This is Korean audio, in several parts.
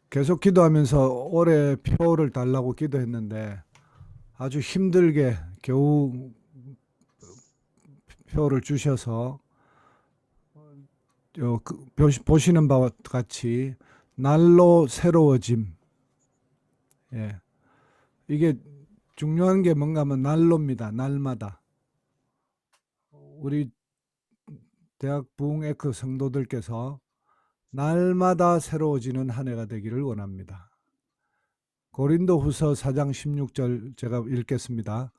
계속 기도하면서 올해 표를 달라고 기도했는데 아주 힘들게 겨우 표를 주셔서 보시는 바와 같이 날로 새로워짐. 예. 이게 중요한 게 뭔가 하면 날로입니다. 날마다. 우리 대학 부흥에크 성도들께서 날마다 새로워지는 한 해가 되기를 원합니다. 고린도후서 4장 16절 제가 읽겠습니다.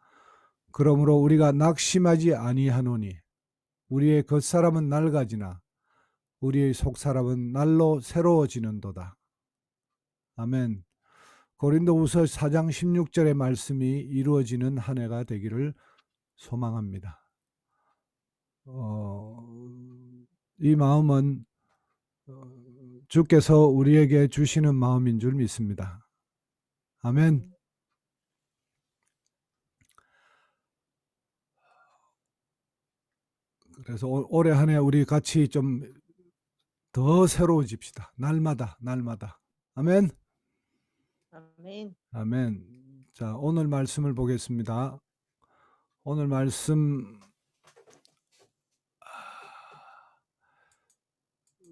그러므로 우리가 낙심하지 아니하노니 우리의 겉사람은 낡아지나 우리의 속사람은 날로 새로워지는도다. 아멘. 고린도후서 4장 16절의 말씀이 이루어지는 한 해가 되기를 소망합니다. 이 마음은 주께서 우리에게 주시는 마음인 줄 믿습니다. 아멘. 그래서 올해 한 해 우리 같이 좀 더 새로워집시다. 날마다 날마다. 아멘. 아멘. 아멘. 자, 오늘 말씀을 보겠습니다. 오늘 말씀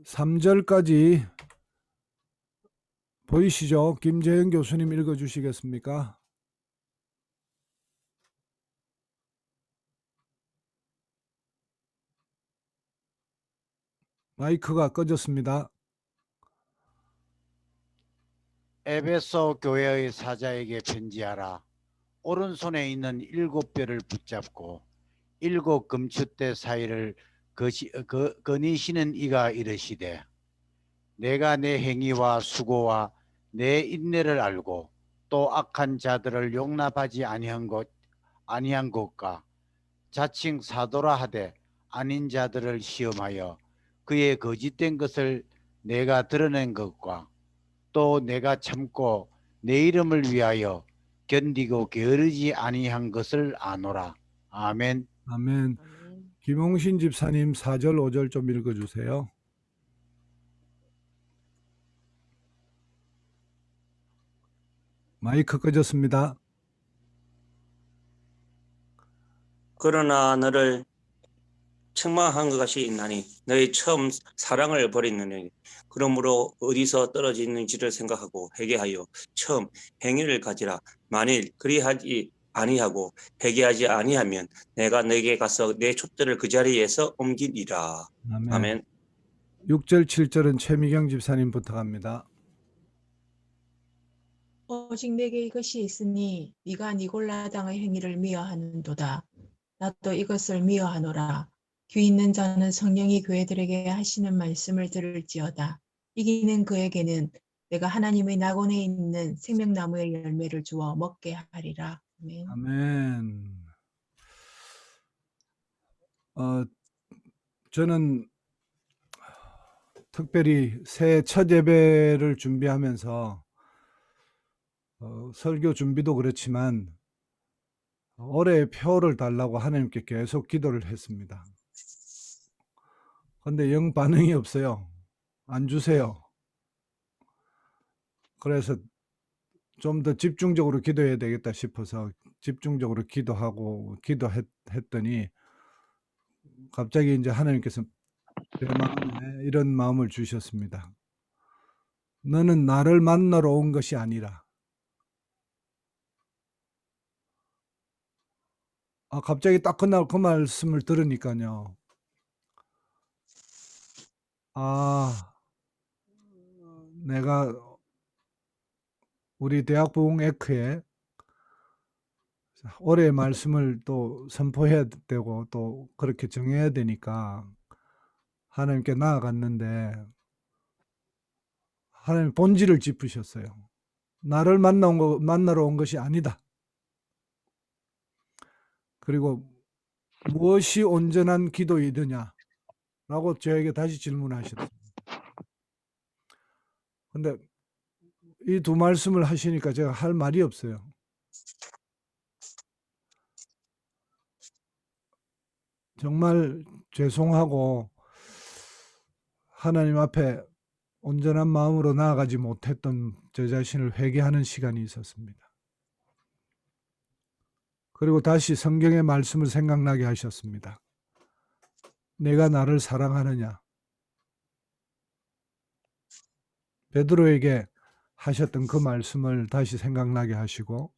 3절까지 보이시죠? 김재현 교수님 읽어주시겠습니까? 마이크가 꺼졌습니다. 에베소 교회의 사자에게 편지하라. 오른손에 있는 7뼈를 붙잡고 7 금추대 사이를 거니시는 이가 이르시되 내가 내 행위와 수고와 내 인내를 알고 또 악한 자들을 용납하지 아니한 것과 자칭 사도라 하되 아닌 자들을 시험하여 그의 거짓된 것을 내가 드러낸 것과 또 내가 참고 내 이름을 위하여 견디고 게으르지 아니한 것을 아노라. 아멘. 아멘. 아멘. 김홍신 집사님 4절 5절 좀 읽어주세요. 마이크 꺼졌습니다. 그러나 너를 책망한 것이 있나니 너희 처음 사랑을 버리느니 그러므로 어디서 떨어지는지를 생각하고 회개하여 처음 행위를 가지라. 만일 그리하지 아니하고 회개하지 아니하면 내가 너에게 가서 내 촛대를 그 자리에서 옮기리라. 아멘. 아멘. 6절 7절은 최미경 집사님부터 갑니다. 오직 내게 이것이 있으니 네가 니골라 당의 행위를 미워하는도다. 나도 이것을 미워하노라. 귀 있는 자는 성령이 교회들에게 하시는 말씀을 들을지어다. 이기는 그에게는 내가 하나님의 낙원에 있는 생명나무의 열매를 주어 먹게 하리라. 아멘. 아멘. 저는 특별히 새해 첫 예배를 준비하면서 설교 준비도 그렇지만 올해의 표를 달라고 하나님께 계속 기도를 했습니다. 근데 영 반응이 없어요. 안 주세요. 그래서 좀 더 집중적으로 기도해야 되겠다 싶어서 집중적으로 기도했더니 갑자기 이제 하나님께서 제 마음에 이런 마음을 주셨습니다. 너는 나를 만나러 온 것이 아니라. 갑자기 딱 그날 그 말씀을 들으니까요. 내가 우리 대학 부흥 에크에 올해의 말씀을 또 선포해야 되고 또 그렇게 정해야 되니까 하나님께 나아갔는데 하나님 본질을 짚으셨어요. 나를 만나러 온 것이 아니다. 그리고 무엇이 온전한 기도이더냐 라고 저에게 다시 질문하셨어요. 근데 이 두 말씀을 하시니까 제가 할 말이 없어요. 정말 죄송하고 하나님 앞에 온전한 마음으로 나아가지 못했던 저 자신을 회개하는 시간이 있었습니다. 그리고 다시 성경의 말씀을 생각나게 하셨습니다. 내가 나를 사랑하느냐? 베드로에게 하셨던 그 말씀을 다시 생각나게 하시고,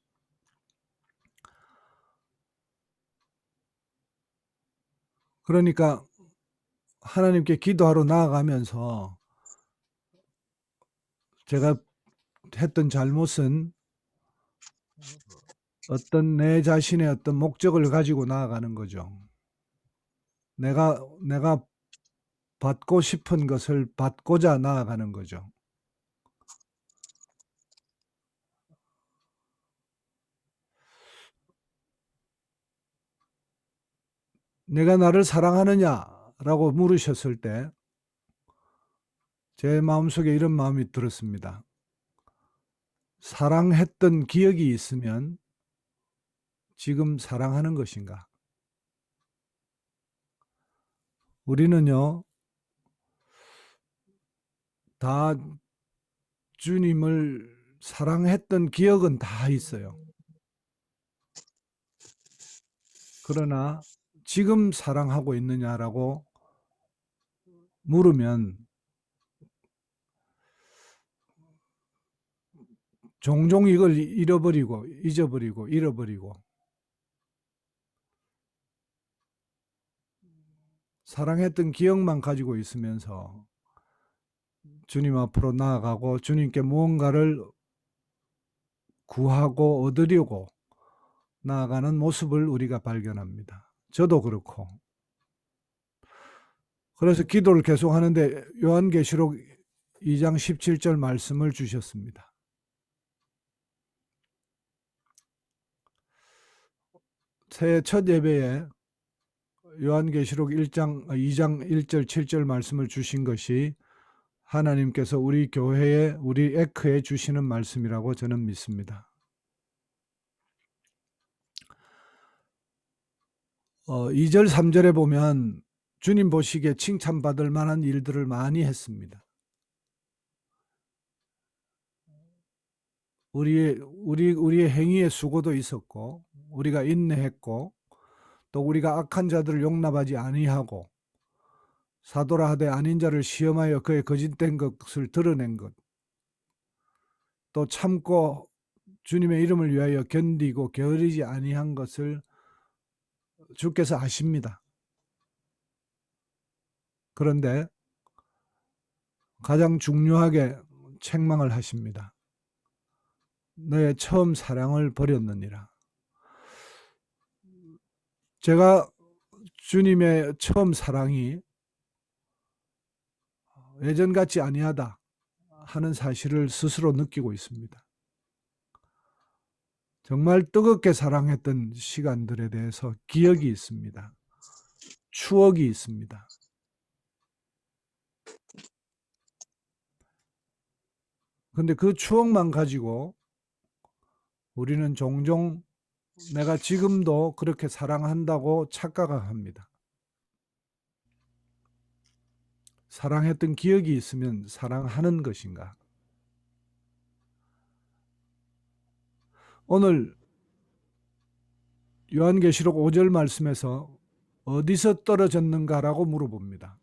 그러니까 하나님께 기도하러 나아가면서 제가 했던 잘못은 어떤 내 자신의 어떤 목적을 가지고 나아가는 거죠. 내가 받고 싶은 것을 받고자 나아가는 거죠. 내가 나를 사랑하느냐라고 물으셨을 때 제 마음속에 이런 마음이 들었습니다. 사랑했던 기억이 있으면 지금 사랑하는 것인가? 우리는요, 다 주님을 사랑했던 기억은 다 있어요. 그러나 지금 사랑하고 있느냐라고 물으면 종종 이걸 잃어버리고 잊어버리고 사랑했던 기억만 가지고 있으면서 주님 앞으로 나아가고 주님께 무언가를 구하고 얻으려고 나아가는 모습을 우리가 발견합니다. 저도 그렇고. 그래서 기도를 계속 하는데 요한계시록 2장 17절 말씀을 주셨습니다. 새해 첫 예배에 요한계시록 2장 1절 7절 말씀을 주신 것이 하나님께서 우리 교회에 우리 에크에 주시는 말씀이라고 저는 믿습니다. 2절 3절에 보면 주님 보시기에 칭찬받을 만한 일들을 많이 했습니다. 우리의 행위의 수고도 있었고, 우리가 인내했고, 또 우리가 악한 자들을 용납하지 아니하고, 사도라 하되 아닌 자를 시험하여 그의 거짓된 것을 드러낸 것, 또 참고 주님의 이름을 위하여 견디고 게으르지 아니한 것을 주께서 아십니다. 그런데 가장 중요하게 책망을 하십니다. 너의 처음 사랑을 버렸느니라. 제가 주님의 처음 사랑이 예전 같지 아니하다 하는 사실을 스스로 느끼고 있습니다. 정말 뜨겁게 사랑했던 시간들에 대해서 기억이 있습니다. 추억이 있습니다. 그런데 그 추억만 가지고 우리는 종종 내가 지금도 그렇게 사랑한다고 착각합니다. 사랑했던 기억이 있으면 사랑하는 것인가? 오늘 요한계시록 5절 말씀에서 어디서 떨어졌는가라고 물어봅니다.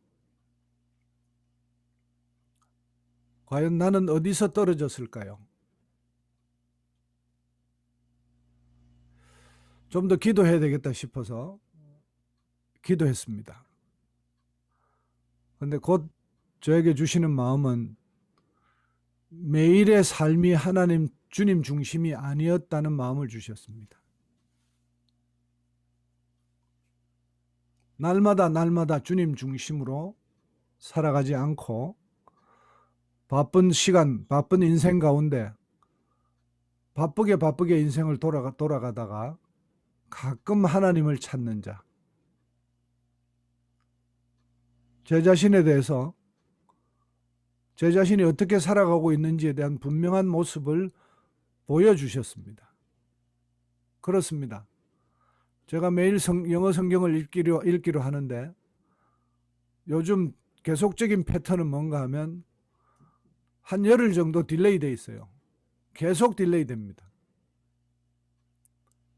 과연 나는 어디서 떨어졌을까요? 좀 더 기도해야 되겠다 싶어서 기도했습니다. 그런데 곧 저에게 주시는 마음은 매일의 삶이 하나님 주님 중심이 아니었다는 마음을 주셨습니다. 날마다 주님 중심으로 살아가지 않고 바쁜 시간, 바쁜 인생 가운데 바쁘게 인생을 돌아가다가 가끔 하나님을 찾는 자, 제 자신에 대해서 제 자신이 어떻게 살아가고 있는지에 대한 분명한 모습을 보여주셨습니다. 그렇습니다. 제가 매일 영어 성경을 읽기로 하는데 요즘 계속적인 패턴은 뭔가 하면 한 열흘 정도 딜레이 돼 있어요. 계속 딜레이 됩니다.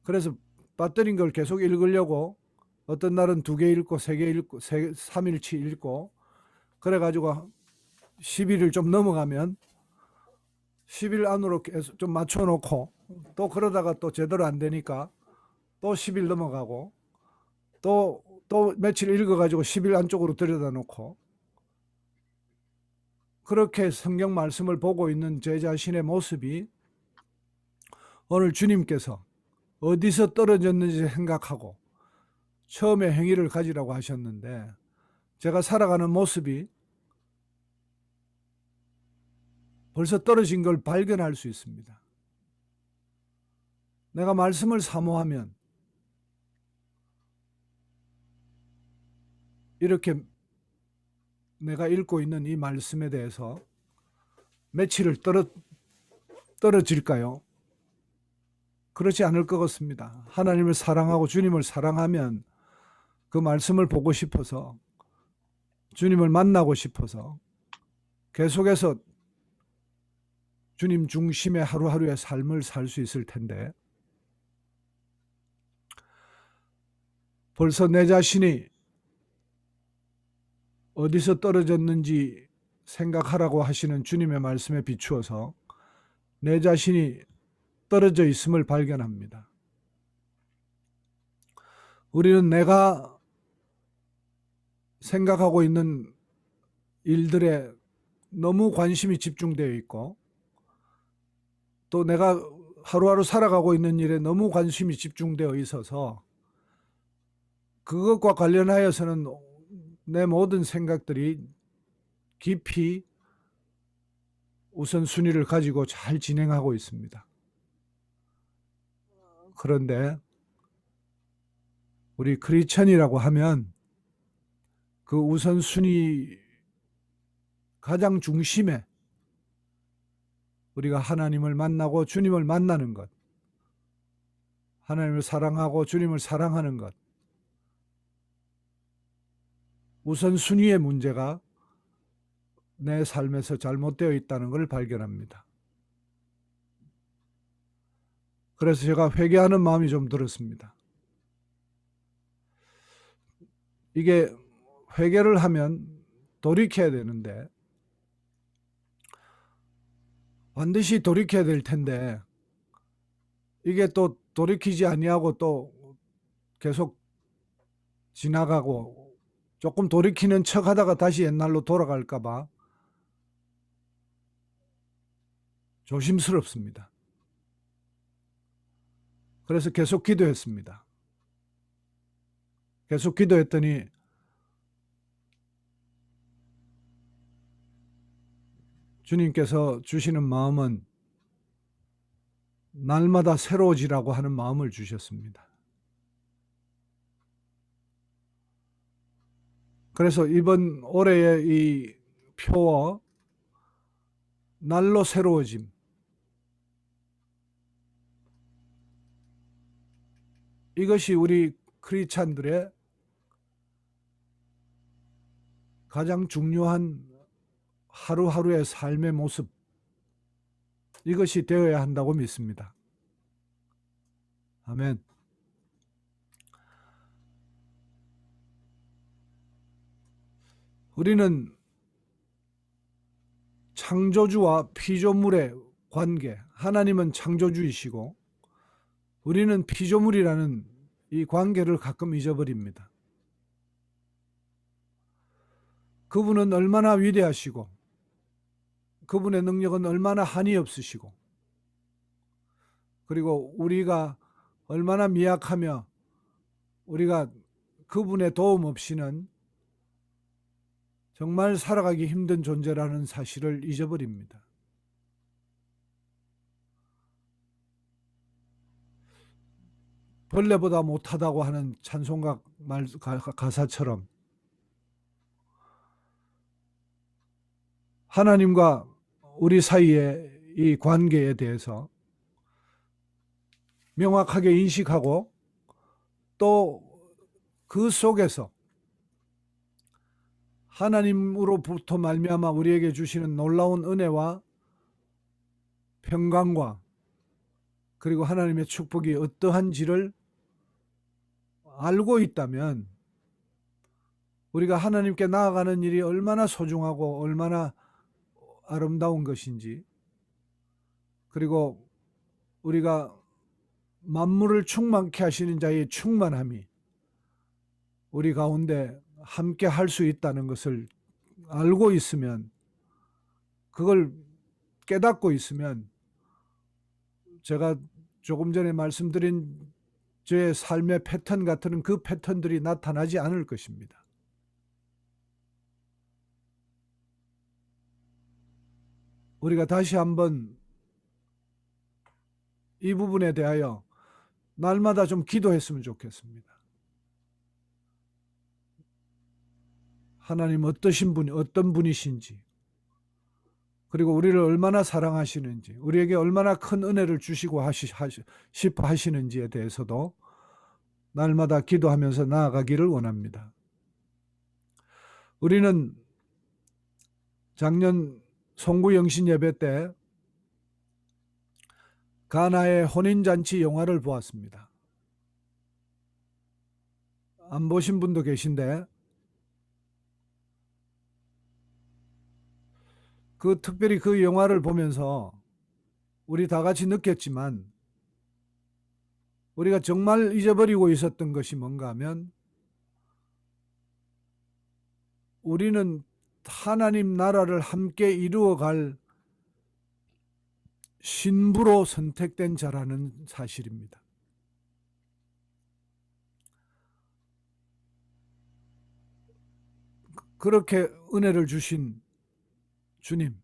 그래서 빠뜨린 걸 계속 읽으려고 어떤 날은 2개 읽고 3개 읽고 3일치 읽고 그래가지고 10일을 좀 넘어가면 10일 안으로 계속 좀 맞춰놓고 또 그러다가 또 제대로 안 되니까 또 10일 넘어가고 또 며칠 읽어가지고 10일 안쪽으로 들여다 놓고 그렇게 성경 말씀을 보고 있는 제 자신의 모습이 오늘 주님께서 어디서 떨어졌는지 생각하고 처음에 행위를 가지라고 하셨는데 제가 살아가는 모습이 벌써 떨어진 걸 발견할 수 있습니다. 내가 말씀을 사모하면 이렇게 내가 읽고 있는 이 말씀에 대해서 며칠을 떨어질까요? 그렇지 않을 것 같습니다. 하나님을 사랑하고 주님을 사랑하면 그 말씀을 보고 싶어서 주님을 만나고 싶어서 계속해서 주님 중심의 하루하루의 삶을 살 수 있을 텐데 벌써 내 자신이 어디서 떨어졌는지 생각하라고 하시는 주님의 말씀에 비추어서 내 자신이 떨어져 있음을 발견합니다. 우리는 내가 생각하고 있는 일들에 너무 관심이 집중되어 있고 또 내가 하루하루 살아가고 있는 일에 너무 관심이 집중되어 있어서 그것과 관련하여서는 내 모든 생각들이 깊이 우선순위를 가지고 잘 진행하고 있습니다. 그런데 우리 크리스천이라고 하면 그 우선순위 가장 중심에 우리가 하나님을 만나고 주님을 만나는 것, 하나님을 사랑하고 주님을 사랑하는 것, 우선순위의 문제가 내 삶에서 잘못되어 있다는 것을 발견합니다. 그래서 제가 회개하는 마음이 좀 들었습니다. 이게 회개를 하면 돌이켜야 되는데 반드시 돌이켜야 될 텐데 이게 또 돌이키지 아니하고 또 계속 지나가고 조금 돌이키는 척 하다가 다시 옛날로 돌아갈까 봐 조심스럽습니다. 그래서 계속 기도했습니다. 계속 기도했더니 주님께서 주시는 마음은 날마다 새로워지라고 하는 마음을 주셨습니다. 그래서 이번 올해의 이 표어 날로 새로워짐, 이것이 우리 크리스찬들의 가장 중요한 하루하루의 삶의 모습, 이것이 되어야 한다고 믿습니다. 아멘. 우리는 창조주와 피조물의 관계, 하나님은 창조주이시고 우리는 피조물이라는 이 관계를 가끔 잊어버립니다. 그분은 얼마나 위대하시고 그분의 능력은 얼마나 한이 없으시고 그리고 우리가 얼마나 미약하며 우리가 그분의 도움 없이는 정말 살아가기 힘든 존재라는 사실을 잊어버립니다. 벌레보다 못하다고 하는 찬송가 가사처럼 하나님과 우리 사이의 이 관계에 대해서 명확하게 인식하고 또 그 속에서 하나님으로부터 말미암아 우리에게 주시는 놀라운 은혜와 평강과 그리고 하나님의 축복이 어떠한지를 알고 있다면 우리가 하나님께 나아가는 일이 얼마나 소중하고 얼마나 아름다운 것인지, 그리고 우리가 만물을 충만케 하시는 자의 충만함이 우리 가운데 함께 할 수 있다는 것을 알고 있으면, 그걸 깨닫고 있으면 제가 조금 전에 말씀드린 저의 삶의 패턴 같은 그 패턴들이 나타나지 않을 것입니다. 우리가 다시 한번 이 부분에 대하여 날마다 좀 기도했으면 좋겠습니다. 하나님 어떠신 분, 어떤 분이신지, 그리고 우리를 얼마나 사랑하시는지, 우리에게 얼마나 큰 은혜를 주시고 싶어 하시는지에 대해서도 날마다 기도하면서 나아가기를 원합니다. 우리는 작년 송구영신 예배 때 가나의 혼인잔치 영화를 보았습니다. 안 보신 분도 계신데 특별히 그 영화를 보면서 우리 다 같이 느꼈지만, 우리가 정말 잊어버리고 있었던 것이 뭔가 하면, 우리는 하나님 나라를 함께 이루어갈 신부로 선택된 자라는 사실입니다. 그렇게 은혜를 주신 주님,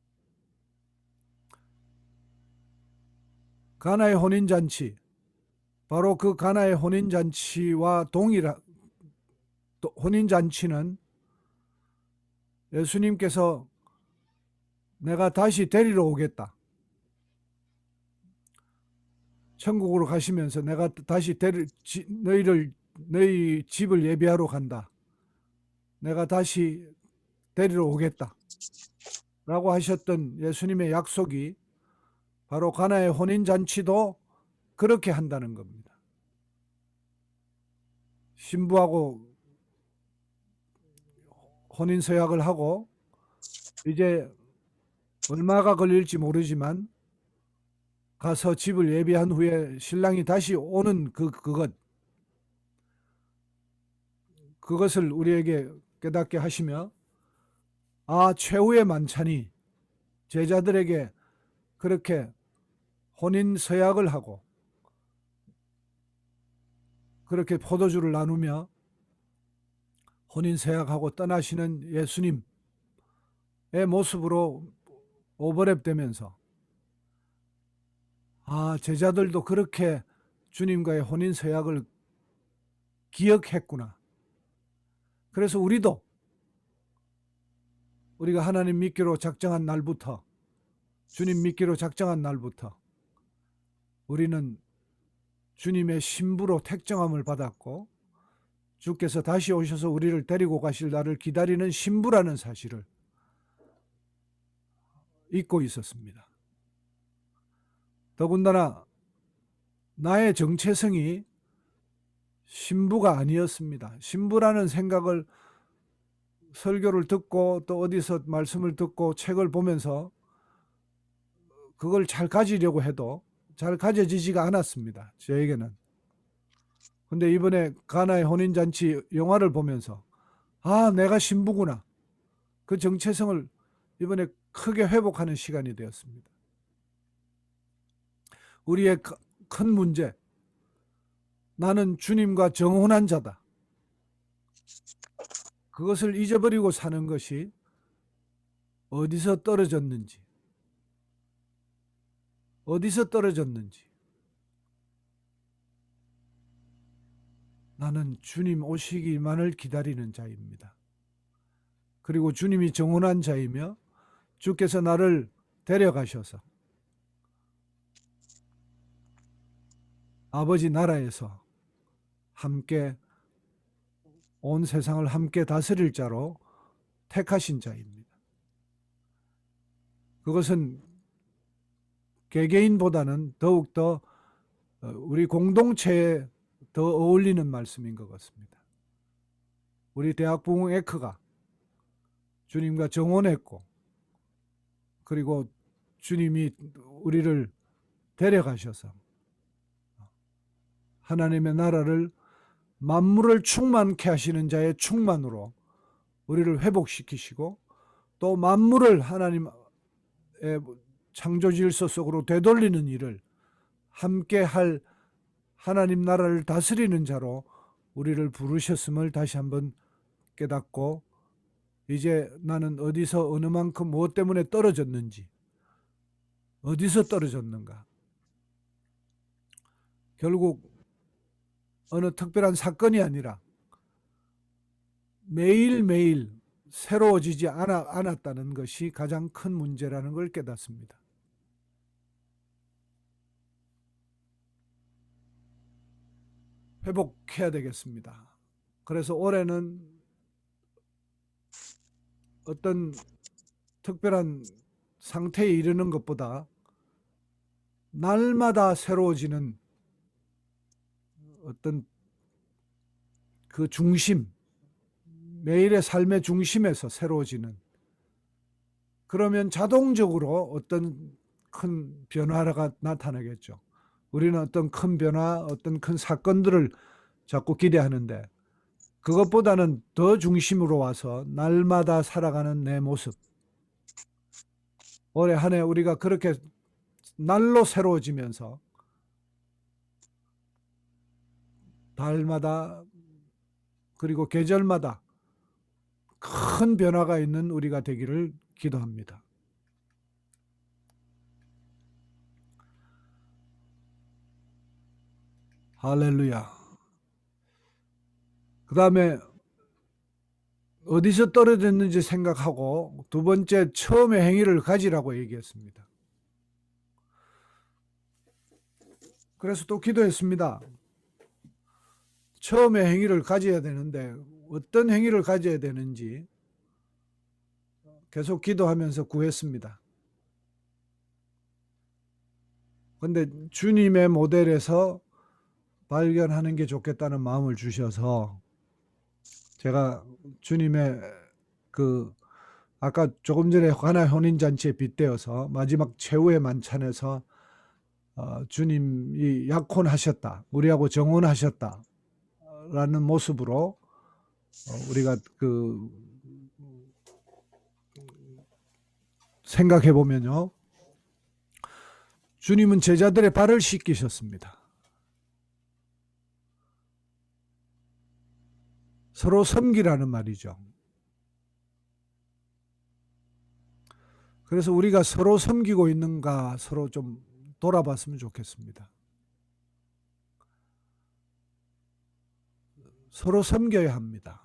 가나의 혼인잔치, 바로 그 가나의 혼인잔치와 혼인잔치는 예수님께서 내가 다시 데리러 오겠다, 천국으로 가시면서 내가 다시 너희 집을 예비하러 간다, 내가 다시 데리러 오겠다 라고 하셨던 예수님의 약속이 바로 가나의 혼인잔치도 그렇게 한다는 겁니다. 신부하고 혼인서약을 하고 이제 얼마가 걸릴지 모르지만 가서 집을 예비한 후에 신랑이 다시 오는 그것을 우리에게 깨닫게 하시며, 최후의 만찬이 제자들에게 그렇게 혼인 서약을 하고 그렇게 포도주를 나누며 혼인 서약하고 떠나시는 예수님의 모습으로 오버랩되면서, 제자들도 그렇게 주님과의 혼인 서약을 기억했구나. 그래서 우리가 하나님 믿기로 작정한 날부터, 주님 믿기로 작정한 날부터 우리는 주님의 신부로 택정함을 받았고, 주께서 다시 오셔서 우리를 데리고 가실 날을 기다리는 신부라는 사실을 잊고 있었습니다. 더군다나 나의 정체성이 신부가 아니었습니다. 신부라는 생각을 설교를 듣고 또 어디서 말씀을 듣고 책을 보면서 그걸 잘 가지려고 해도 잘 가져지지가 않았습니다, 저에게는. 근데 이번에 가나의 혼인잔치 영화를 보면서 내가 신부구나, 그 정체성을 이번에 크게 회복하는 시간이 되었습니다. 우리의 큰 문제, 나는 주님과 정혼한 자다, 그것을 잊어버리고 사는 것이 어디서 떨어졌는지, 나는 주님 오시기만을 기다리는 자입니다. 그리고 주님이 정혼한 자이며 주께서 나를 데려가셔서 아버지 나라에서 함께 온 세상을 함께 다스릴 자로 택하신 자입니다. 그것은 개개인보다는 더욱더 우리 공동체에 더 어울리는 말씀인 것 같습니다. 우리 대학부흥 에크가 주님과 정혼했고, 그리고 주님이 우리를 데려가셔서 하나님의 나라를 만물을 충만케 하시는 자의 충만으로 우리를 회복시키시고, 또 만물을 하나님의 창조 질서 속으로 되돌리는 일을 함께 할 하나님 나라를 다스리는 자로 우리를 부르셨음을 다시 한번 깨닫고, 이제 나는 어디서 어느 만큼 무엇 때문에 떨어졌는지, 어디서 떨어졌는가, 결국 어느 특별한 사건이 아니라 매일매일 새로워지지 않았다는 것이 가장 큰 문제라는 걸 깨닫습니다. 회복해야 되겠습니다. 그래서 올해는 어떤 특별한 상태에 이르는 것보다 날마다 새로워지는 어떤 그 중심, 매일의 삶의 중심에서 새로워지는, 그러면 자동적으로 어떤 큰 변화가 나타나겠죠. 우리는 어떤 큰 변화, 어떤 큰 사건들을 자꾸 기대하는데, 그것보다는 더 중심으로 와서 날마다 살아가는 내 모습, 올해 한 해 우리가 그렇게 날로 새로워지면서 달마다 그리고 계절마다 큰 변화가 있는 우리가 되기를 기도합니다. 할렐루야. 그 다음에 어디서 떨어졌는지 생각하고, 두 번째, 처음의 행위를 가지라고 얘기했습니다. 그래서 또 기도했습니다. 처음의 행위를 가져야 되는데 어떤 행위를 가져야 되는지 계속 기도하면서 구했습니다. 그런데 주님의 모델에서 발견하는 게 좋겠다는 마음을 주셔서, 제가 주님의 아까 조금 전에 가나 혼인잔치에 빗대어서 마지막 최후의 만찬에서 주님이 약혼하셨다, 우리하고 정혼하셨다 라는 모습으로 우리가 생각해 보면요, 주님은 제자들의 발을 씻기셨습니다. 서로 섬기라는 말이죠. 그래서 우리가 서로 섬기고 있는가 서로 좀 돌아봤으면 좋겠습니다. 서로 섬겨야 합니다.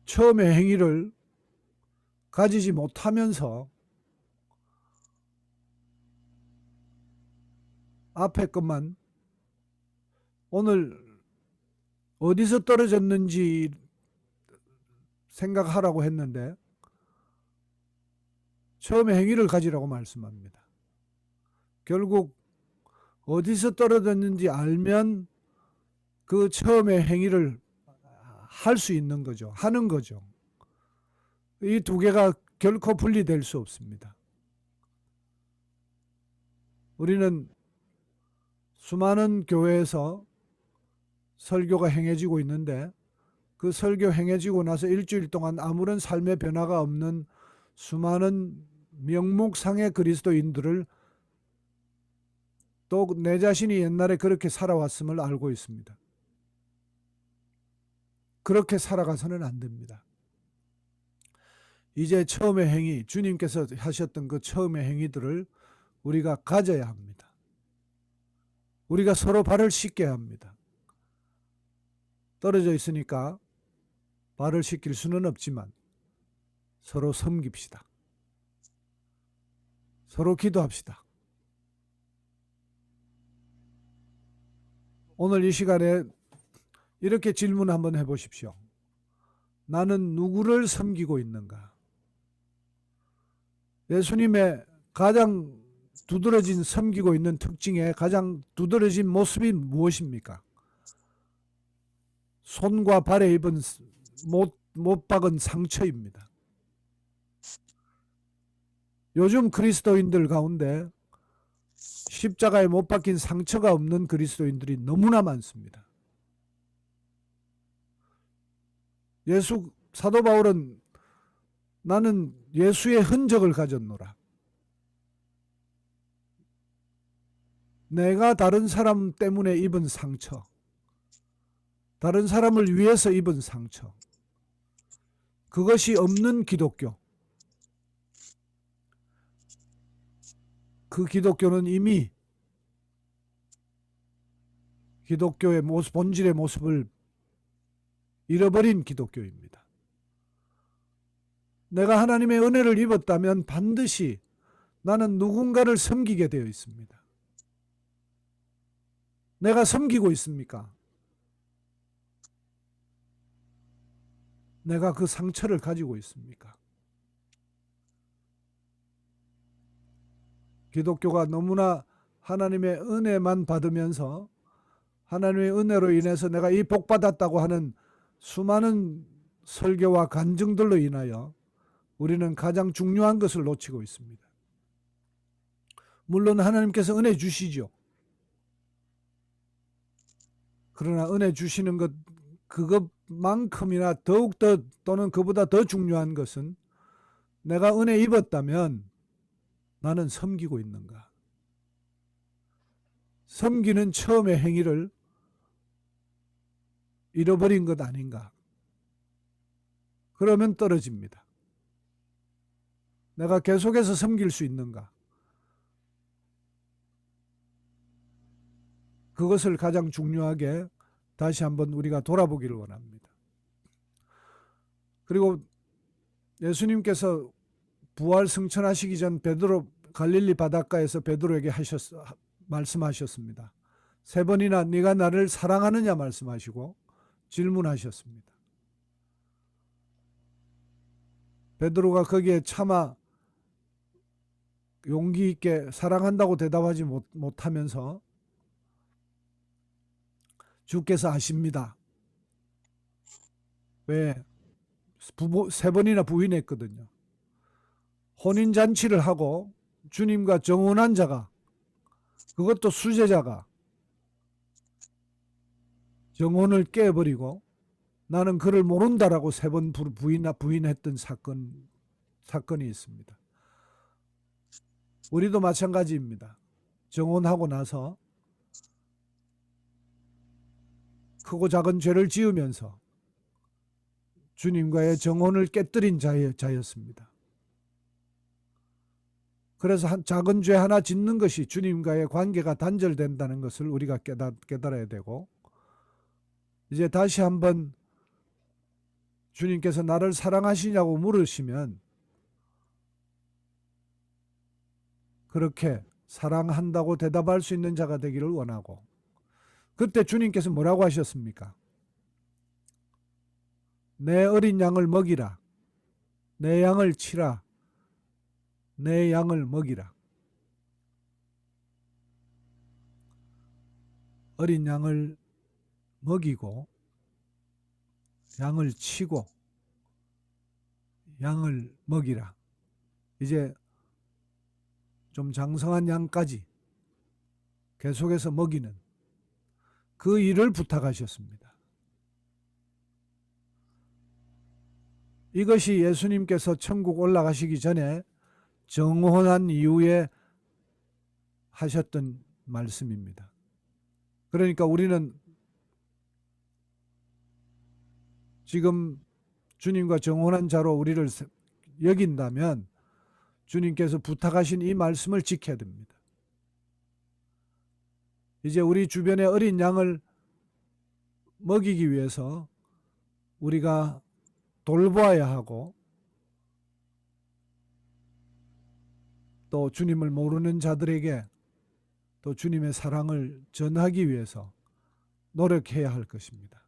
처음에 행위를 가지지 못하면서 앞에 것만, 오늘 어디서 떨어졌는지 생각하라고 했는데 처음에 행위를 가지라고 말씀합니다. 결국 어디서 떨어졌는지 알면 그 처음에 행위를 할 수 있는 거죠. 하는 거죠. 이 두 개가 결코 분리될 수 없습니다. 우리는 수많은 교회에서 설교가 행해지고 있는데, 그 설교 행해지고 나서 일주일 동안 아무런 삶의 변화가 없는 수많은 명목상의 그리스도인들을 또 내 자신이 옛날에 그렇게 살아왔음을 알고 있습니다. 그렇게 살아가서는 안 됩니다. 이제 처음의 행위, 주님께서 하셨던 그 처음의 행위들을 우리가 가져야 합니다. 우리가 서로 발을 씻겨야 합니다. 떨어져 있으니까 발을 씻길 수는 없지만 서로 섬깁시다. 서로 기도합시다. 오늘 이 시간에 이렇게 질문 한번 해보십시오. 나는 누구를 섬기고 있는가? 예수님의 가장 두드러진 섬기고 있는 특징의 가장 두드러진 모습이 무엇입니까? 손과 발에 입은 못 박은 상처입니다. 요즘 그리스도인들 가운데 십자가에 못 박힌 상처가 없는 그리스도인들이 너무나 많습니다. 사도 바울은 나는 예수의 흔적을 가졌노라. 내가 다른 사람 때문에 입은 상처, 다른 사람을 위해서 입은 상처, 그것이 없는 기독교, 그 기독교는 이미 기독교의 모습, 본질의 모습을 잃어버린 기독교입니다. 내가 하나님의 은혜를 입었다면 반드시 나는 누군가를 섬기게 되어 있습니다. 내가 섬기고 있습니까? 내가 그 상처를 가지고 있습니까? 기독교가 너무나 하나님의 은혜만 받으면서 하나님의 은혜로 인해서 내가 이 복 받았다고 하는 수많은 설교와 간증들로 인하여 우리는 가장 중요한 것을 놓치고 있습니다. 물론 하나님께서 은혜 주시죠. 그러나 은혜 주시는 것 그것만큼이나 더욱더 또는 그보다 더 중요한 것은 내가 은혜 입었다면 나는 섬기고 있는가? 섬기는 처음의 행위를 잃어버린 것 아닌가? 그러면 떨어집니다. 내가 계속해서 섬길 수 있는가? 그것을 가장 중요하게 다시 한번 우리가 돌아보기를 원합니다. 그리고 예수님께서 부활 승천하시기 전 갈릴리 바닷가에서 베드로에게 말씀하셨습니다. 3번이나 네가 나를 사랑하느냐 말씀하시고 질문하셨습니다. 베드로가 거기에 차마 용기 있게 사랑한다고 대답하지 못하면서 주께서 아십니다. 왜? 3번이나 부인했거든요. 혼인잔치를 하고 주님과 정혼한 자가, 그것도 수제자가 정혼을 깨버리고 나는 그를 모른다라고 3번 부인했던 사건이 있습니다. 우리도 마찬가지입니다. 정혼하고 나서 크고 작은 죄를 지으면서 주님과의 정혼을 깨뜨린 자였습니다. 그래서 작은 죄 하나 짓는 것이 주님과의 관계가 단절된다는 것을 우리가 깨달아야 되고, 이제 다시 한번 주님께서 나를 사랑하시냐고 물으시면 그렇게 사랑한다고 대답할 수 있는 자가 되기를 원하고, 그때 주님께서 뭐라고 하셨습니까? 내 어린 양을 먹이라. 내 양을 치라. 내 양을 먹이라. 어린 양을 먹이고 양을 치고 양을 먹이라. 이제 좀 장성한 양까지 계속해서 먹이는 그 일을 부탁하셨습니다. 이것이 예수님께서 천국 올라가시기 전에 정혼한 이후에 하셨던 말씀입니다. 그러니까 우리는 지금 주님과 정혼한 자로 우리를 여긴다면 주님께서 부탁하신 이 말씀을 지켜야 됩니다. 이제 우리 주변의 어린 양을 먹이기 위해서 우리가 돌보아야 하고, 또 주님을 모르는 자들에게 또 주님의 사랑을 전하기 위해서 노력해야 할 것입니다.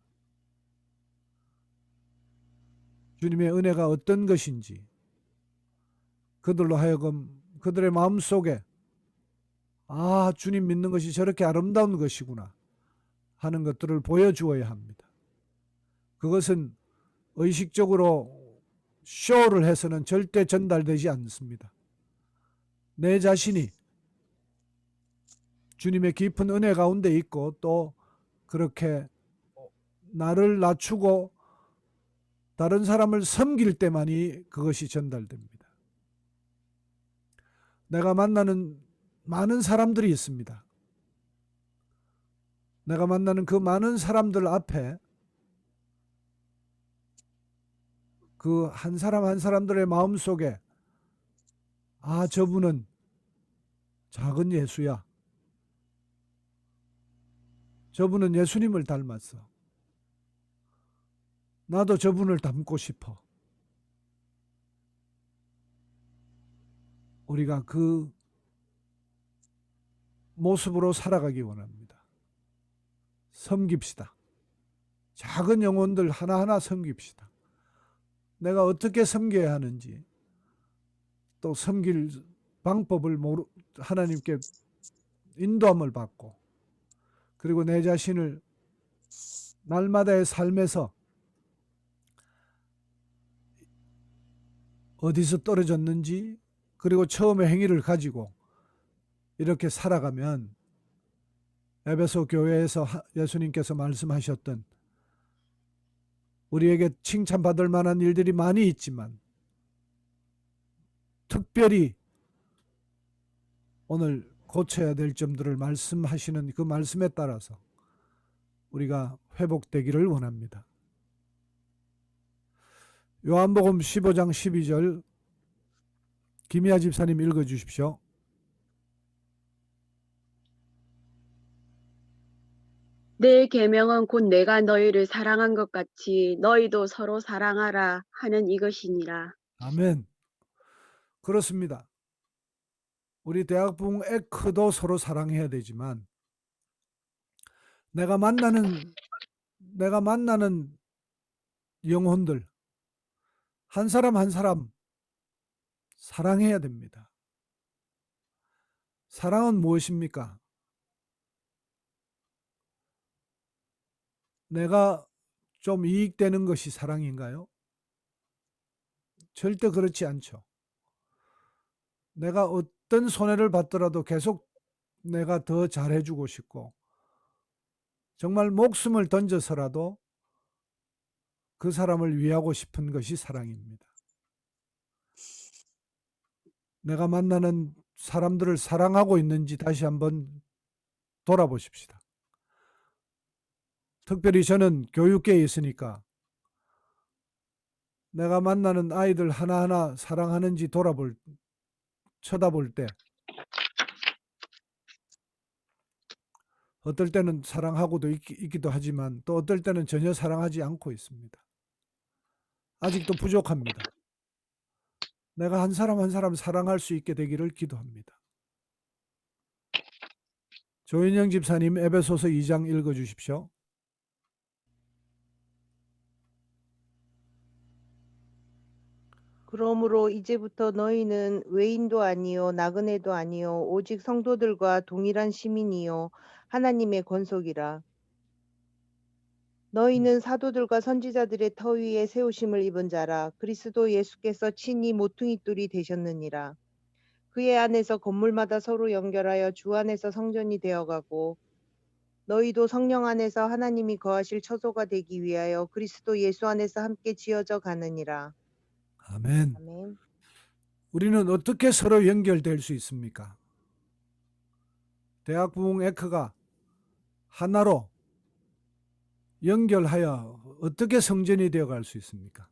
주님의 은혜가 어떤 것인지 그들로 하여금 그들의 마음속에 아, 주님 믿는 것이 저렇게 아름다운 것이구나 하는 것들을 보여주어야 합니다. 그것은 의식적으로 쇼를 해서는 절대 전달되지 않습니다. 내 자신이 주님의 깊은 은혜 가운데 있고 또 그렇게 나를 낮추고 다른 사람을 섬길 때만이 그것이 전달됩니다. 내가 만나는 많은 사람들이 있습니다. 내가 만나는 그 많은 사람들 앞에 그 한 사람 한 사람들의 마음속에 아, 저분은 작은 예수야. 저분은 예수님을 닮았어. 나도 저분을 닮고 싶어. 우리가 그 모습으로 살아가기 원합니다. 섬깁시다. 작은 영혼들 하나하나 섬깁시다. 내가 어떻게 섬겨야 하는지 또 섬길 방법을 하나님께 인도함을 받고 그리고 내 자신을 날마다의 삶에서 어디서 떨어졌는지 그리고 처음의 행위를 가지고 이렇게 살아가면 에베소 교회에서 예수님께서 말씀하셨던 우리에게 칭찬받을 만한 일들이 많이 있지만 특별히 오늘 고쳐야 될 점들을 말씀하시는 그 말씀에 따라서 우리가 회복되기를 원합니다. 요한복음 15장 12절 김희아 집사님 읽어주십시오. 내 계명은 곧 내가 너희를 사랑한 것 같이 너희도 서로 사랑하라 하는 이것이니라. 아멘. 그렇습니다. 우리 대학부흥 에크도 서로 사랑해야 되지만 내가 만나는 영혼들 한 사람 한 사람 사랑해야 됩니다. 사랑은 무엇입니까? 내가 좀 이익되는 것이 사랑인가요? 절대 그렇지 않죠. 내가 어떤 손해를 받더라도 계속 내가 더 잘해주고 싶고 정말 목숨을 던져서라도 그 사람을 위하고 싶은 것이 사랑입니다. 내가 만나는 사람들을 사랑하고 있는지 다시 한번 돌아보십시다. 특별히 저는 교육계에 있으니까 내가 만나는 아이들 하나하나 사랑하는지 쳐다볼 때 어떨 때는 사랑하고도 있기도 하지만 또 어떨 때는 전혀 사랑하지 않고 있습니다. 아직도 부족합니다. 내가 한 사람 한 사람 사랑할 수 있게 되기를 기도합니다. 조인영 집사님 에베소서 2장 읽어주십시오. 그러므로 이제부터 너희는 외인도 아니요 나그네도 아니요 오직 성도들과 동일한 시민이요 하나님의 권속이라. 너희는 사도들과 선지자들의 터 위에 세우심을 입은 자라. 그리스도 예수께서 친히 모퉁이 돌이 되셨느니라. 그의 안에서 건물마다 서로 연결하여 주 안에서 성전이 되어가고 너희도 성령 안에서 하나님이 거하실 처소가 되기 위하여 그리스도 예수 안에서 함께 지어져 가느니라. 아멘. 아멘. 우리는 어떻게 서로 연결될 수 있습니까? 대학부흥 에크가 하나로 연결하여 어떻게 성전이 되어갈 수 있습니까?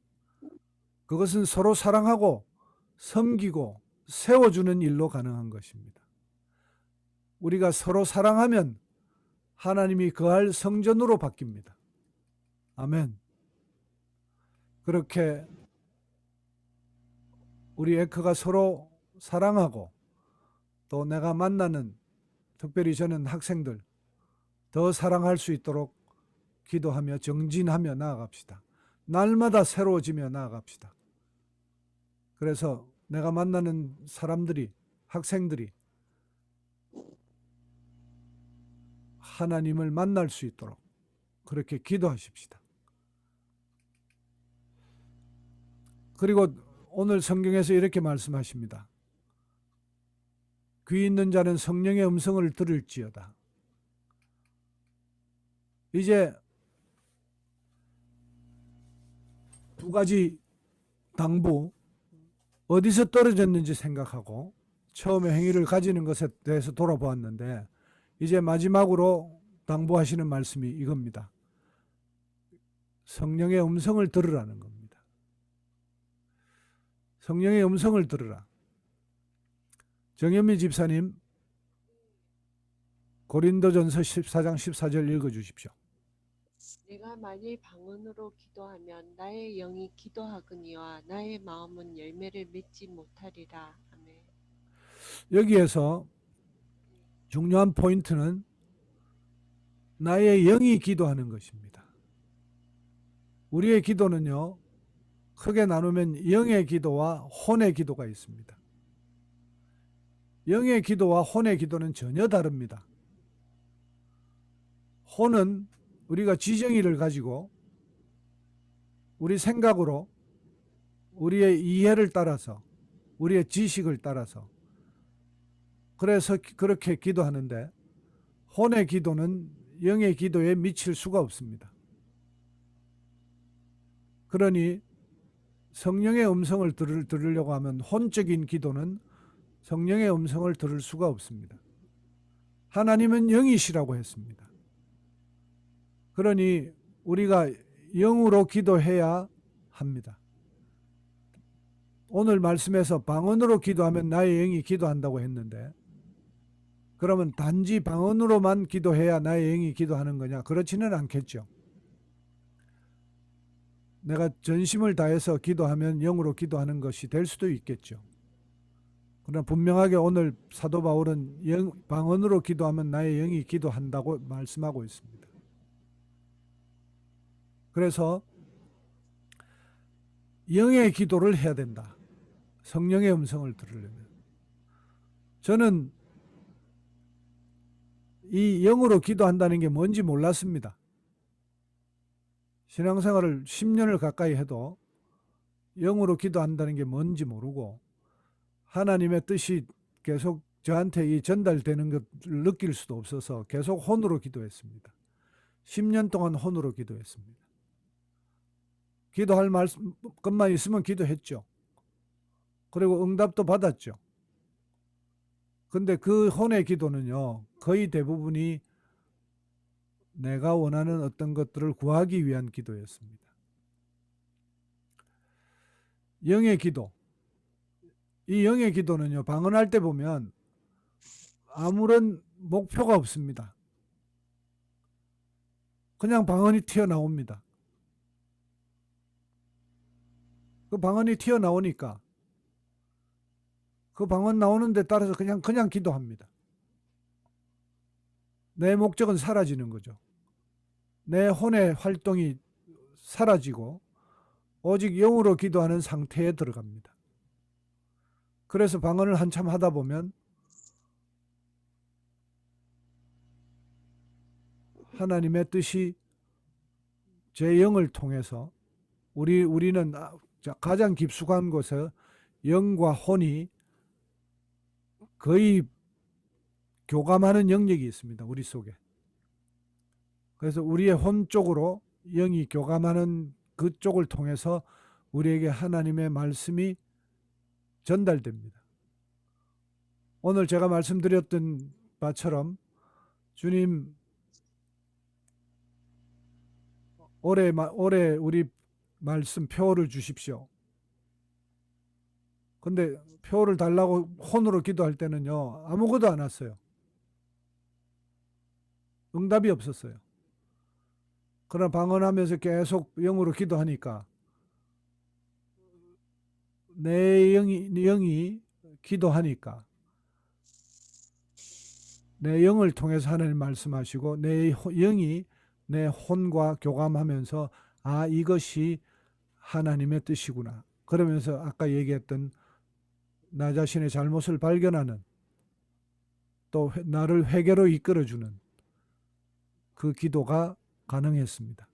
그것은 서로 사랑하고 섬기고 세워주는 일로 가능한 것입니다. 우리가 서로 사랑하면 하나님이 거할 성전으로 바뀝니다. 아멘. 그렇게 우리 에크가 서로 사랑하고 또 내가 만나는 특별히 저는 학생들 더 사랑할 수 있도록 기도하며 정진하며 나아갑시다. 날마다 새로워지며 나아갑시다. 그래서 내가 만나는 사람들이, 학생들이 하나님을 만날 수 있도록 그렇게 기도하십시다. 그리고 오늘 성경에서 이렇게 말씀하십니다. 귀 있는 자는 성령의 음성을 들을지어다. 이제 두 가지 당부, 어디서 떨어졌는지 생각하고 처음에 행위를 가지는 것에 대해서 돌아보았는데, 이제 마지막으로 당부하시는 말씀이 이겁니다. 성령의 음성을 들으라는 겁니다. 성령의 음성을 들으라. 정현미 집사님, 고린도전서 14장 14절 읽어주십시오. 내가 만일 방언으로 기도하면 나의 영이 기도하거니와 나의 마음은 열매를 맺지 못하리라. 아멘. 여기에서 중요한 포인트는 나의 영이 기도하는 것입니다. 우리의 기도는요, 크게 나누면 영의 기도와 혼의 기도가 있습니다. 영의 기도와 혼의 기도는 전혀 다릅니다. 혼은 우리가 지정의를 가지고 우리 생각으로, 우리의 이해를 따라서, 우리의 지식을 따라서 그래서 그렇게 기도하는데, 혼의 기도는 영의 기도에 미칠 수가 없습니다. 그러니 성령의 음성을 들으려고 하면 혼적인 기도는 성령의 음성을 들을 수가 없습니다. 하나님은 영이시라고 했습니다. 그러니 우리가 영으로 기도해야 합니다. 오늘 말씀에서 방언으로 기도하면 나의 영이 기도한다고 했는데, 그러면 단지 방언으로만 기도해야 나의 영이 기도하는 거냐? 그렇지는 않겠죠. 내가 전심을 다해서 기도하면 영으로 기도하는 것이 될 수도 있겠죠. 그러나 분명하게 오늘 사도 바울은 방언으로 기도하면 나의 영이 기도한다고 말씀하고 있습니다. 그래서 영의 기도를 해야 된다. 성령의 음성을 들으려면. 저는 이 영으로 기도한다는 게 뭔지 몰랐습니다. 신앙생활을 10년을 가까이 해도 영으로 기도한다는 게 뭔지 모르고, 하나님의 뜻이 계속 저한테 이 전달되는 것을 느낄 수도 없어서 계속 혼으로 기도했습니다. 10년 동안 혼으로 기도했습니다. 기도할 것만 있으면 기도했죠. 그리고 응답도 받았죠. 근데 그 혼의 기도는요, 거의 대부분이 내가 원하는 어떤 것들을 구하기 위한 기도였습니다. 영의 기도. 이 영의 기도는요, 방언할 때 보면 아무런 목표가 없습니다. 그냥 방언이 튀어나옵니다. 그 방언이 튀어나오니까 그 방언 나오는 데 따라서 그냥 기도합니다. 내 목적은 사라지는 거죠. 내 혼의 활동이 사라지고 오직 영으로 기도하는 상태에 들어갑니다. 그래서 방언을 한참 하다 보면 하나님의 뜻이 제 영을 통해서 우리는 가장 깊숙한 곳에 영과 혼이 거의 교감하는 영역이 있습니다. 우리 속에. 그래서 우리의 혼 쪽으로 영이 교감하는 그쪽을 통해서 우리에게 하나님의 말씀이 전달됩니다. 오늘 제가 말씀드렸던 바처럼 주님 올해 우리 말씀 표를 주십시오. 근데 표를 달라고 혼으로 기도할 때는요, 아무것도 안 왔어요. 응답이 없었어요. 그러나 방언하면서 계속 영으로 기도하니까 내 영이 기도하니까 내 영을 통해서 하나님 말씀하시고 내 영이 내 혼과 교감하면서 이것이 하나님의 뜻이구나. 그러면서 아까 얘기했던 나 자신의 잘못을 발견하는, 또 나를 회개로 이끌어주는 그 기도가 가능했습니다.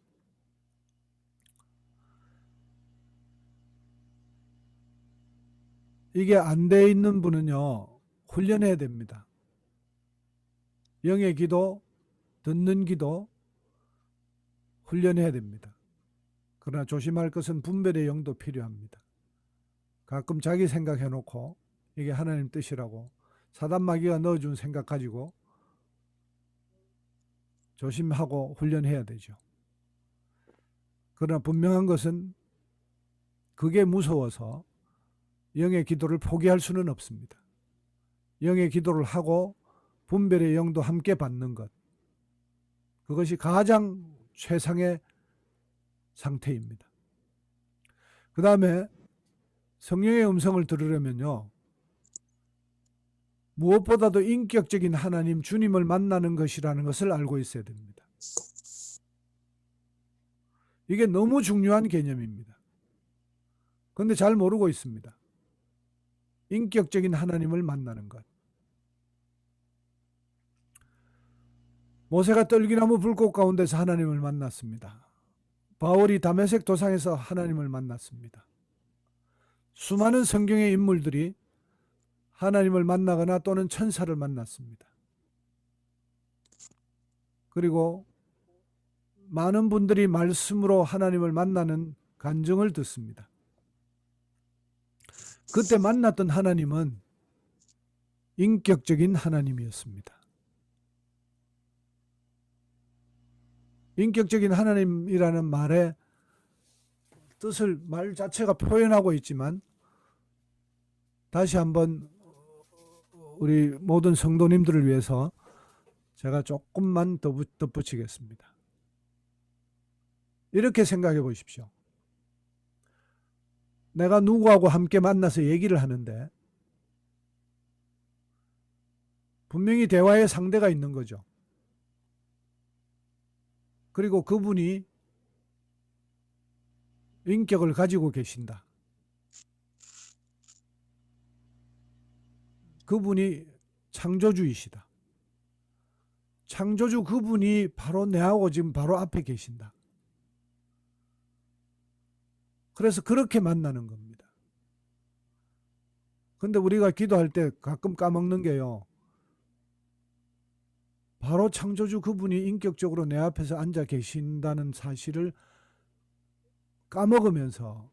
이게 안 돼 있는 분은요, 훈련해야 됩니다. 영의 기도, 듣는 기도 훈련해야 됩니다. 그러나 조심할 것은 분별의 영도 필요합니다. 가끔 자기 생각해놓고 이게 하나님 뜻이라고 사단 마귀가 넣어준 생각 가지고 조심하고 훈련해야 되죠. 그러나 분명한 것은 그게 무서워서 영의 기도를 포기할 수는 없습니다. 영의 기도를 하고 분별의 영도 함께 받는 것, 그것이 가장 최상의 상태입니다. 그 다음에 성령의 음성을 들으려면요, 무엇보다도 인격적인 하나님, 주님을 만나는 것이라는 것을 알고 있어야 됩니다. 이게 너무 중요한 개념입니다. 그런데 잘 모르고 있습니다. 인격적인 하나님을 만나는 것. 모세가 떨기나무 불꽃 가운데서 하나님을 만났습니다. 바울이 다메섹 도상에서 하나님을 만났습니다. 수많은 성경의 인물들이 하나님을 만나거나 또는 천사를 만났습니다. 그리고 많은 분들이 말씀으로 하나님을 만나는 간증을 듣습니다. 그때 만났던 하나님은 인격적인 하나님이었습니다. 인격적인 하나님이라는 말의 뜻을 말 자체가 표현하고 있지만, 다시 한번 우리 모든 성도님들을 위해서 제가 조금만 더 덧붙이겠습니다. 이렇게 생각해 보십시오. 내가 누구하고 함께 만나서 얘기를 하는데 분명히 대화의 상대가 있는 거죠. 그리고 그분이 인격을 가지고 계신다. 그분이 창조주이시다. 창조주 그분이 바로 내하고 지금 바로 앞에 계신다. 그래서 그렇게 만나는 겁니다. 근데 우리가 기도할 때 가끔 까먹는 게요, 바로 창조주 그분이 인격적으로 내 앞에서 앉아 계신다는 사실을 까먹으면서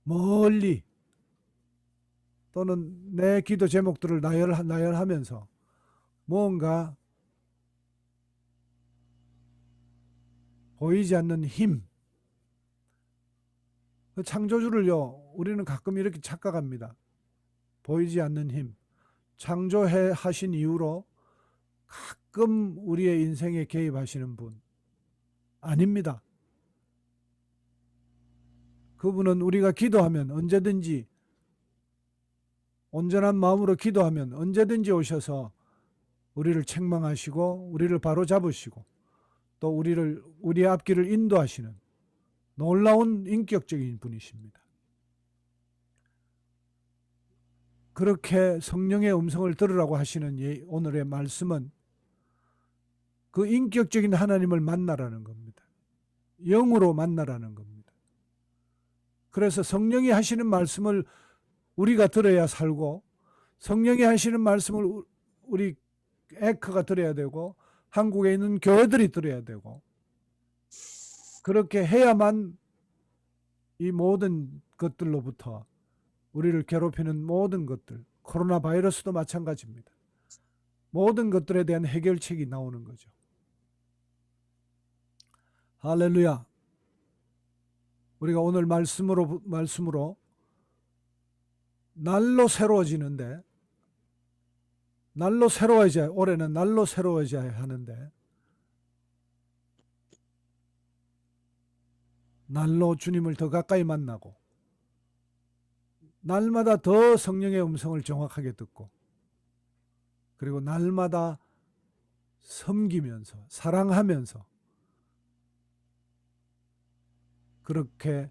멀리, 또는 내 기도 제목들을 나열하면서 뭔가 보이지 않는 힘, 그 창조주를요, 우리는 가끔 이렇게 착각합니다. 보이지 않는 힘, 창조해 하신 이후로 가끔 우리의 인생에 개입하시는 분 아닙니다. 그분은 우리가 기도하면 언제든지, 온전한 마음으로 기도하면 언제든지 오셔서 우리를 책망하시고 우리를 바로 잡으시고 또 우리의 앞길을 인도하시는 놀라운 인격적인 분이십니다. 그렇게 성령의 음성을 들으라고 하시는 오늘의 말씀은 그 인격적인 하나님을 만나라는 겁니다. 영으로 만나라는 겁니다. 그래서 성령이 하시는 말씀을 우리가 들어야 살고, 성령이 하시는 말씀을 우리 에크가 들어야 되고, 한국에 있는 교회들이 들어야 되고, 그렇게 해야만 이 모든 것들로부터, 우리를 괴롭히는 모든 것들, 코로나 바이러스도 마찬가지입니다. 모든 것들에 대한 해결책이 나오는 거죠. 할렐루야. 우리가 오늘 말씀으로 날로 새로워지는데, 올해는 날로 새로워져야 하는데, 날로 주님을 더 가까이 만나고, 날마다 더 성령의 음성을 정확하게 듣고, 그리고 날마다 섬기면서, 사랑하면서, 그렇게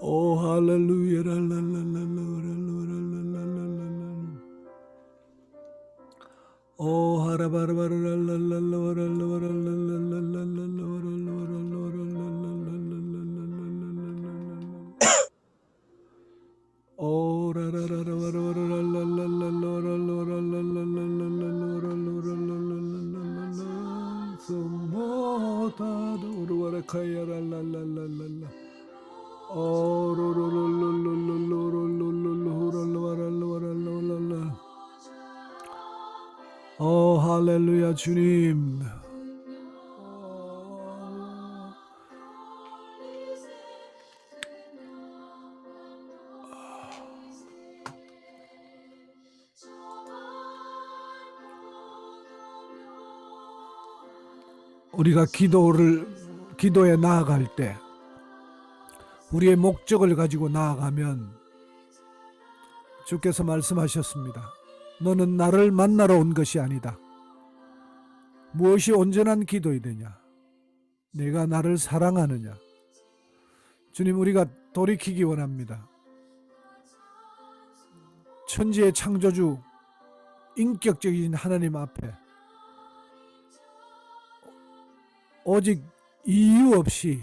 오 할렐루야. 오 오 할렐루야 주님. 우리가 기도에 나아갈 때 우리의 목적을 가지고 나아가면 주께서 말씀하셨습니다. 너는 나를 만나러 온 것이 아니다. 무엇이 온전한 기도이되냐? 내가 나를 사랑하느냐? 주님, 우리가 돌이키기 원합니다. 천지의 창조주 인격적인 하나님 앞에 오직 이유 없이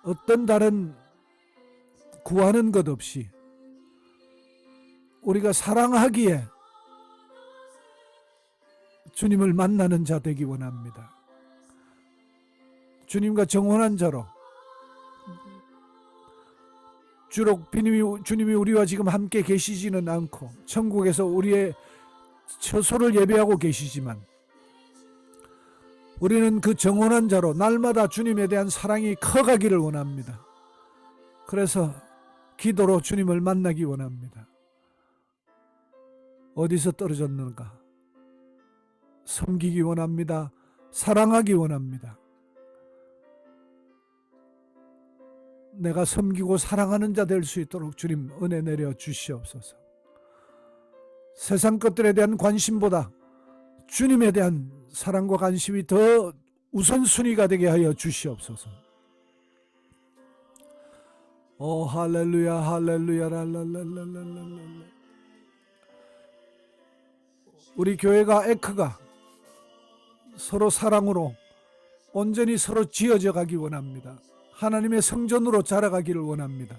어떤 다른 구하는 것 없이 우리가 사랑하기에 주님을 만나는 자 되기 원합니다. 주님과 정혼한 자로 주님이 우리와 지금 함께 계시지는 않고 천국에서 우리의 처소를 예배하고 계시지만 우리는 그 정혼한 자로 날마다 주님에 대한 사랑이 커가기를 원합니다. 그래서 기도로 주님을 만나기 원합니다. 어디서 떨어졌는가? 섬기기 원합니다. 사랑하기 원합니다. 내가 섬기고 사랑하는 자 될 수 있도록 주님 은혜 내려 주시옵소서. 세상 것들에 대한 관심보다 주님에 대한 사랑과 관심이 더 우선순위가 되게 하여 주시옵소서. 오 할렐루야 할렐루야 랄랄랄랄랄랄랄. 우리 교회가 에크가 서로 사랑으로 온전히 서로 지어져 가기 원합니다. 하나님의 성전으로 자라가기를 원합니다.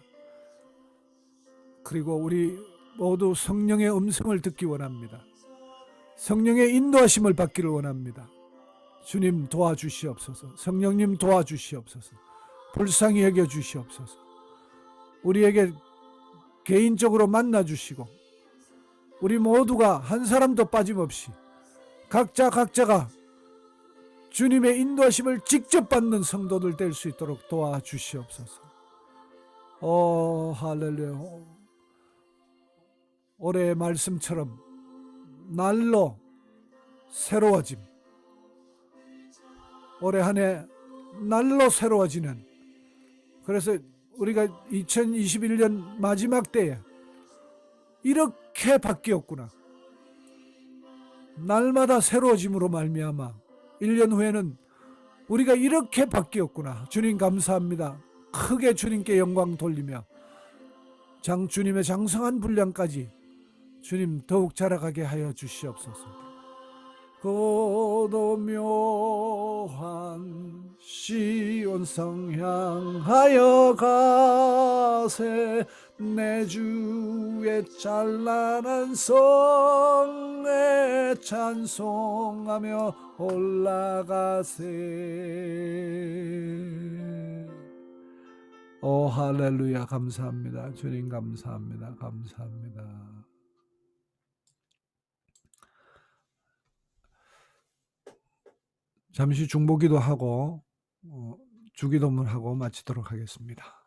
그리고 우리 모두 성령의 음성을 듣기 원합니다. 성령의 인도하심을 받기를 원합니다. 주님 도와주시옵소서. 성령님 도와주시옵소서. 불쌍히 여겨주시옵소서. 우리에게 개인적으로 만나주시고 우리 모두가 한 사람도 빠짐없이 각자가 주님의 인도하심을 직접 받는 성도들 될 수 있도록 도와주시옵소서. 오 할렐루야. 올해의 말씀처럼 날로 새로워짐. 올해 한 해 날로 새로워지는, 그래서 우리가 2021년 마지막 때에 이렇게 바뀌었구나. 날마다 새로워짐으로 말미암아 1년 후에는 우리가 이렇게 바뀌었구나. 주님 감사합니다. 크게 주님께 영광 돌리며 주님의 장성한 분량까지 주님 더욱 자라가게 하여 주시옵소서. 고도묘한 시온성 향하여 가세. 내 주의 찬란한 성에 찬송하며 올라가세. 오 할렐루야. 감사합니다. 주님 감사합니다. 감사합니다. 잠시 중보기도 하고 주기도문하고 마치도록 하겠습니다.